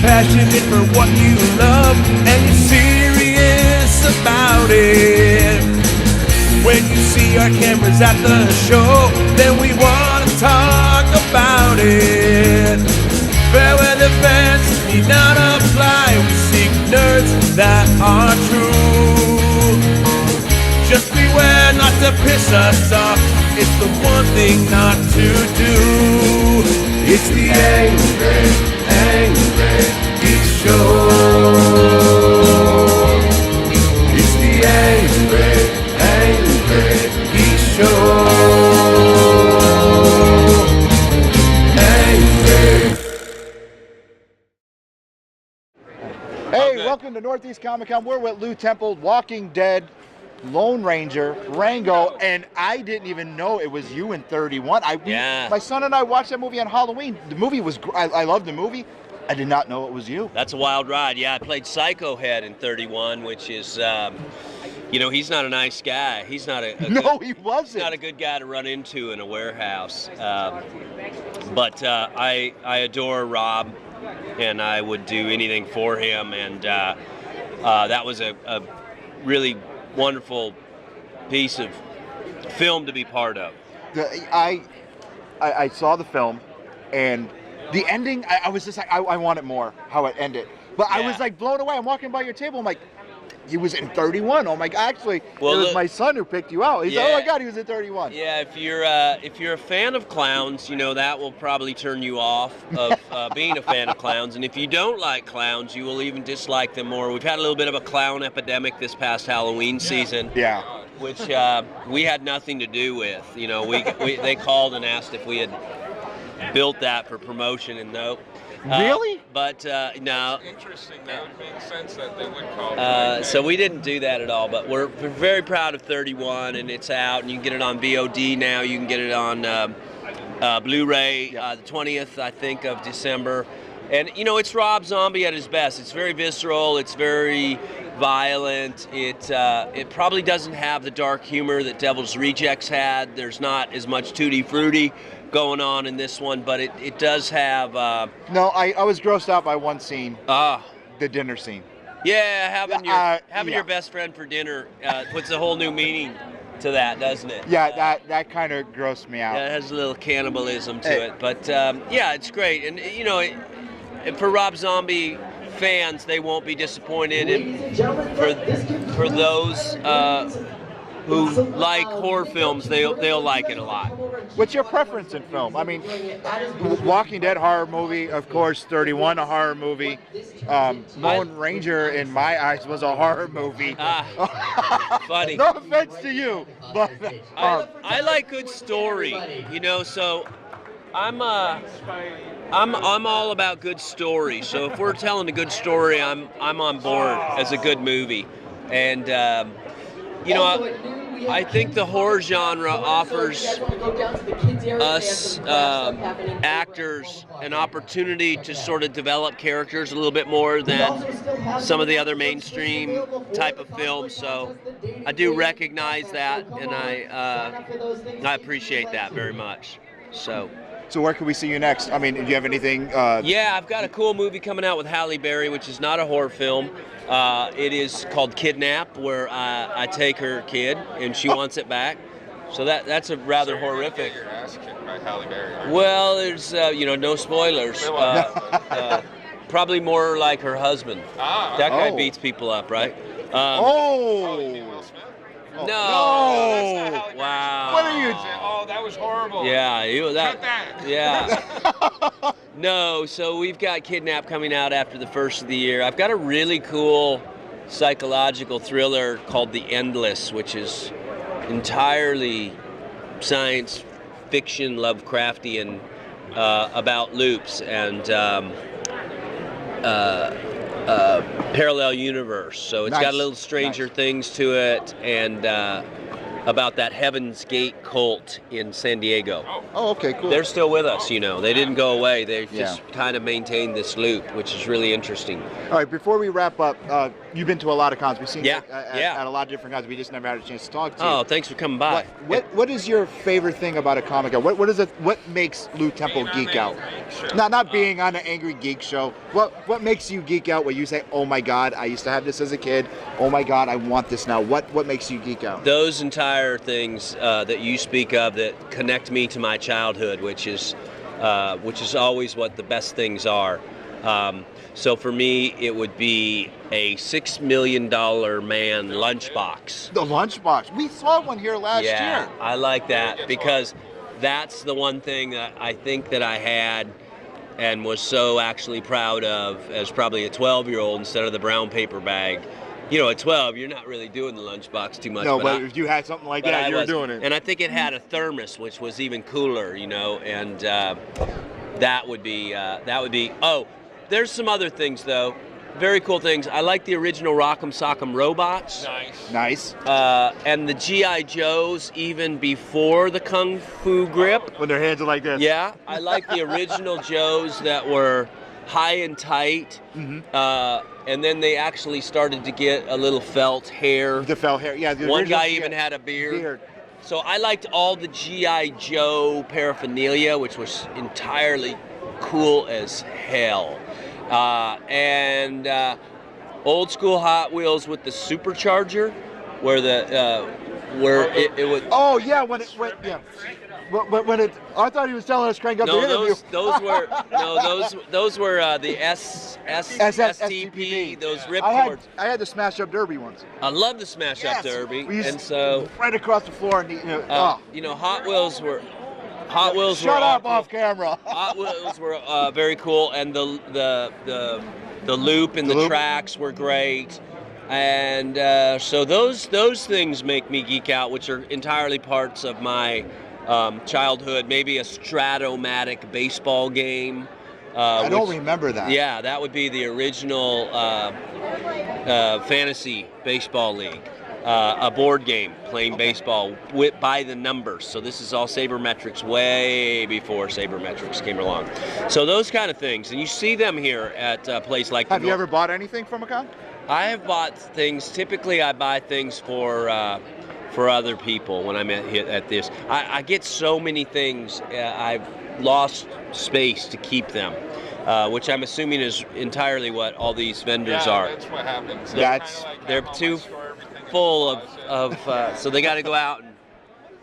passionate for what you love, and you're serious about it. When you see our cameras at the show, then we want to talk about it. Fair weather fans need not apply. We seek nerds that are true. Just beware not to piss us off. It's the one thing not to do. It's the Angry Geek Show. It's the Angry Geek Show. Hey, welcome to Northeast Comic Con. We're with Lew Temple, Walking Dead, Lone Ranger, Rango, and I didn't even know it was you in 31. My son and I watched that movie on Halloween. The movie was, I loved the movie. I did not know it was you. That's a wild ride. Yeah, I played Psycho Head in 31, which is, you know, he's not a nice guy. He's not he wasn't. He's not a good guy to run into in a warehouse. But I adore Rob, and I would do anything for him, and that was a really wonderful piece of film to be part of. I saw the film, and the ending, I was just like, I want it more, how it ended. But yeah. I was like blown away. I'm walking by your table, I'm like, he was in 31. Oh my God, actually, well, it was my son who picked you out. He's like, oh my God, he was in 31. Yeah, if you're a fan of clowns, you know, that will probably turn you off of being a fan of clowns. And if you don't like clowns, you will even dislike them more. We've had a little bit of a clown epidemic this past Halloween season. Yeah. Which we had nothing to do with. You know, they called and asked if we had built that for promotion, and nope. Really? But no. Interesting. That would make sense that they would call. So we didn't do that at all. But we're very proud of 31, and it's out, and you can get it on VOD now. You can get it on Blu-ray the 20th, I think, of December. And you know, it's Rob Zombie at his best. It's very visceral. It's very violent. It probably doesn't have the dark humor that Devil's Rejects had. There's not as much tutti frutti going on in this one, but it does have. No, I was grossed out by one scene. The dinner scene. Yeah, having your best friend for dinner puts a whole new meaning to that, doesn't it? Yeah, that kind of grossed me out. Yeah, it has a little cannibalism to it, but yeah, it's great, and you know, for Rob Zombie fans, they won't be disappointed. And for those who like horror films, they'll like it a lot. What's your preference in film? I mean, Walking Dead horror movie, of course. 31 a horror movie. Lone Ranger, in my eyes, was a horror movie. Funny. No offense to you, but I like good story. You know, so I'm all about good story. So if we're telling a good story, I'm on board as a good movie. And you know, I think the horror genre offers us actors an opportunity to sort of develop characters a little bit more than some of the other mainstream type of films. So I do recognize that, and I appreciate that very much. So where can we see you next? I mean, do you have anything? Yeah, I've got a cool movie coming out with Halle Berry, which is not a horror film. It is called Kidnap, where I take her kid and she wants it back. So that's a rather horrific. Your ass kicked by Halle Berry. Well, there's you know, no spoilers. Probably more like her husband. That guy beats people up, right? No! Wow. What are you? Oh, that was horrible. Yeah, Cut that. Yeah. No, so we've got Kidnap coming out after the first of the year. I've got a really cool psychological thriller called The Endless, which is entirely science fiction, Lovecraftian, about loops and parallel universe. So it's got a little Stranger Things to it, and about that Heaven's Gate cult in San Diego. Oh, okay, cool. They're still with us, you know. They didn't go away. They've Yeah. just kind of maintained this loop, which is really interesting. All right, before we wrap up, you've been to a lot of cons. We've seen Yeah, you at, yeah. at a lot of different cons. We just never had a chance to talk to you. Oh, thanks for coming by. What is your favorite thing about a Comic Con? What makes Lew Temple geek out? Not being on an Angry Geek show. What makes you geek out? Where you say, "Oh my God, I used to have this as a kid. Oh my God, I want this now." What makes you geek out? Those entire things that you speak of that connect me to my childhood, which is always what the best things are. So for me, it would be a $6 million man lunchbox. The lunchbox. We saw one here last year. I like that because that's the one thing that I think that I had and was so actually proud of as probably a 12-year-old instead of the brown paper bag. You know, at 12, you're not really doing the lunchbox too much. No, but if you had something like that, you were doing it. And I think it had a thermos, which was even cooler, you know, and that would be, oh, there's some other things, though. Very cool things. I like the original Rock'em Sock'em robots. Nice. And the G.I. Joes even before the Kung Fu grip. When their hands are like this. Yeah, I like the original Joes that were high and tight. And then they actually started to get a little felt hair. The felt hair, yeah. One guy even had a beard. So I liked all the G.I. Joe paraphernalia, which was entirely cool as hell. And old school Hot Wheels with the supercharger, where it would. Oh yeah, when it went, yeah. When it, I thought he was telling us crank up the interview. those were the STP, those ripcords. I had the Smash Up Derby ones. I love the Smash Up Derby, We used and so right across the floor, and you know, Hot Wheels were. Shut up off camera. Hot Wheels were very cool, and the loop and the tracks were great, and so those things make me geek out, which are entirely parts of my childhood. Maybe a Stratomatic baseball game. I don't remember that. Yeah, that would be the original fantasy baseball league. A board game playing baseball by the numbers. So this is all sabermetrics way before sabermetrics came along. So those kind of things, and you see them here at a place like. Have you ever bought anything from a con? I have bought things. Typically, I buy things for other people when I'm at this. I get so many things. I've lost space to keep them, which I'm assuming is entirely what all these vendors are. That's what happens. They're too full of so they got to go out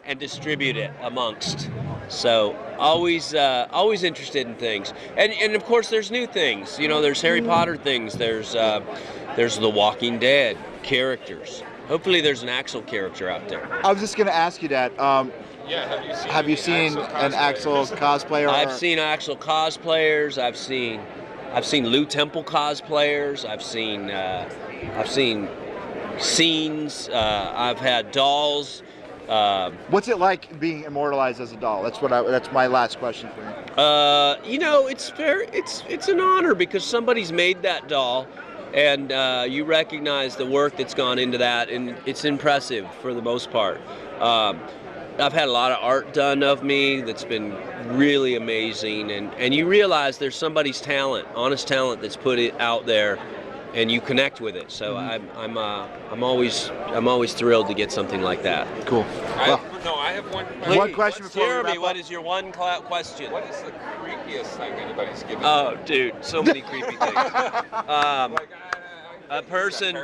and distribute it amongst. So always interested in things, and of course there's new things. You know, there's Harry Potter things. There's the Walking Dead characters. Hopefully there's an Axel character out there. I was just going to ask you that. Have you seen an Axel cosplayer? I've seen Axel cosplayers. I've seen Lew Temple cosplayers. I've seen scenes. I've had dolls. What's it like being immortalized as a doll? That's my last question for you. You know, it's an honor because somebody's made that doll, and you recognize the work that's gone into that, and it's impressive for the most part. I've had a lot of art done of me that's been really amazing, and you realize there's somebody's talent, honest talent, that's put it out there, and you connect with it. So I'm always thrilled to get something like that. Cool. I have one. One question before we wrap Jeremy, up. what is your one question? What is the creepiest thing anybody's given? Oh, dude, so many creepy things. A person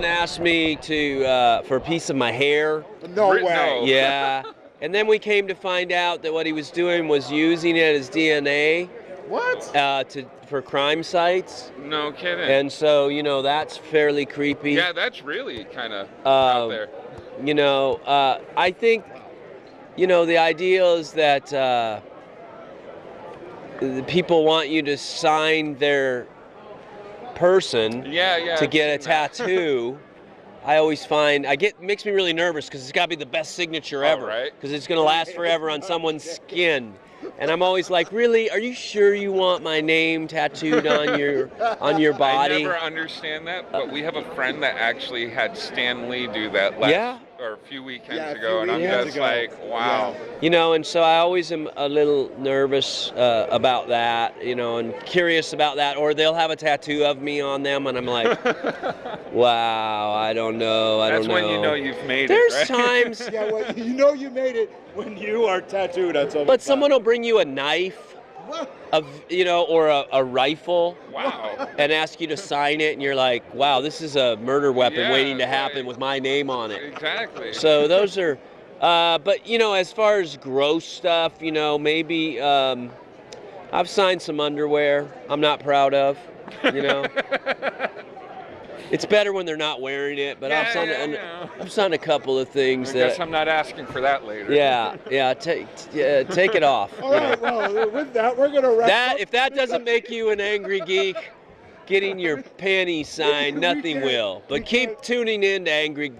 asked me for a piece of my hair. No way. Yeah. And then we came to find out that what he was doing was using it as DNA. What? For crime sites. No kidding. And so, you know, that's fairly creepy. Yeah, that's really kind of out there. You know, I think, you know, the idea is that the people want you to sign their person to get a tattoo. I always find makes me really nervous because it's got to be the best signature ever, because it's going to last forever on someone's skin. And I'm always like, really? Are you sure you want my name tattooed on your body? I never understand that, but we have a friend that actually had Stan Lee do that or a few weekends Yeah, a ago, few and I'm weekends just ago. like, wow. You know, and so I always am a little nervous about that, you know, and curious about that. Or they'll have a tattoo of me on them, and I'm like, wow, I don't know. That's when you know you've made There's it, right? times, Yeah, well, you know you made it when you are tattooed on something. but someone will bring you a knife, you know, or a rifle. Wow. And ask you to sign it, and you're like, wow, this is a murder weapon Yeah, waiting to happen right. with my name on it. Exactly. So those are, but you know, as far as gross stuff, you know, maybe I've signed some underwear I'm not proud of, you know. It's better when they're not wearing it, but I've signed a couple of things I guess I'm not asking for that later. take it off. All right, well, with that, we're going to wrap That up. if that doesn't make you an angry geek, getting your panties signed, nothing will. But keep tuning in to Angry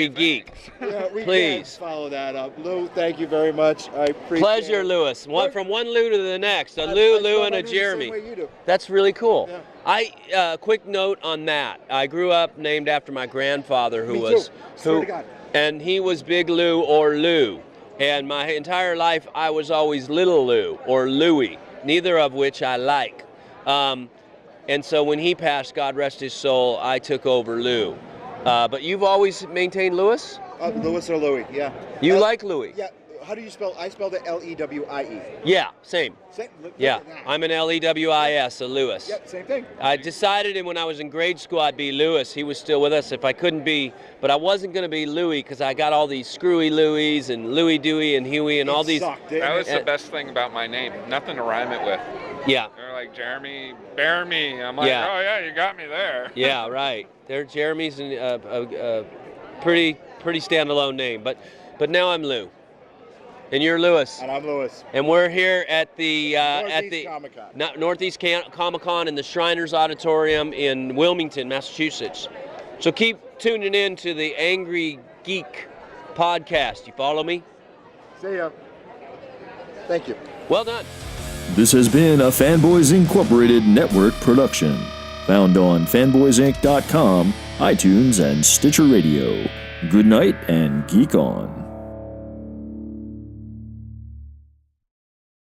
Geek. Yeah, we Please. can't follow that up. Lou, thank you very much. I appreciate Pleasure, it. Lewis. From one Lou to the next. A I Lou, spell and my a name the Jeremy. same way you do. That's really cool. Yeah. Quick note on that. I grew up named after my grandfather, who Me was too. Swear to God. and he was Big Lou or Lou. And my entire life, I was always Little Lou or Louie, neither of which I like. And so when he passed, God rest his soul, I took over Lou. But you've always maintained Lewis? Lewis or Louie, yeah. You like Louie? Yeah. How do you spell? I spelled it L-E-W-I-E. Yeah, same. Look Yeah, at that. I'm an Lewis, a Lewis. Yep, same thing. I decided when I was in grade school I'd be Lewis. He was still with us. If I couldn't be, but I wasn't going to be Louie because I got all these screwy Louies and Louie Dewey and Huey and all these. Sucked, didn't That was it? the best thing about my name. Nothing to rhyme it with. Yeah. They're like, Jeremy, bear me. I'm like, Yeah. oh yeah, you got me there. Yeah, right. They're Jeremy's a pretty standalone name, but now I'm Lou, and you're Lewis, And I'm Lewis. and we're here at the Northeast Comic-Con. Northeast Comic-Con in the Shriners Auditorium in Wilmington, Massachusetts. So keep tuning in to the Angry Geek podcast. You follow me? See ya. Thank you. Well done. This has been a Fanboys Incorporated network production. Found on fanboysinc.com, iTunes, and Stitcher Radio. Good night and geek on.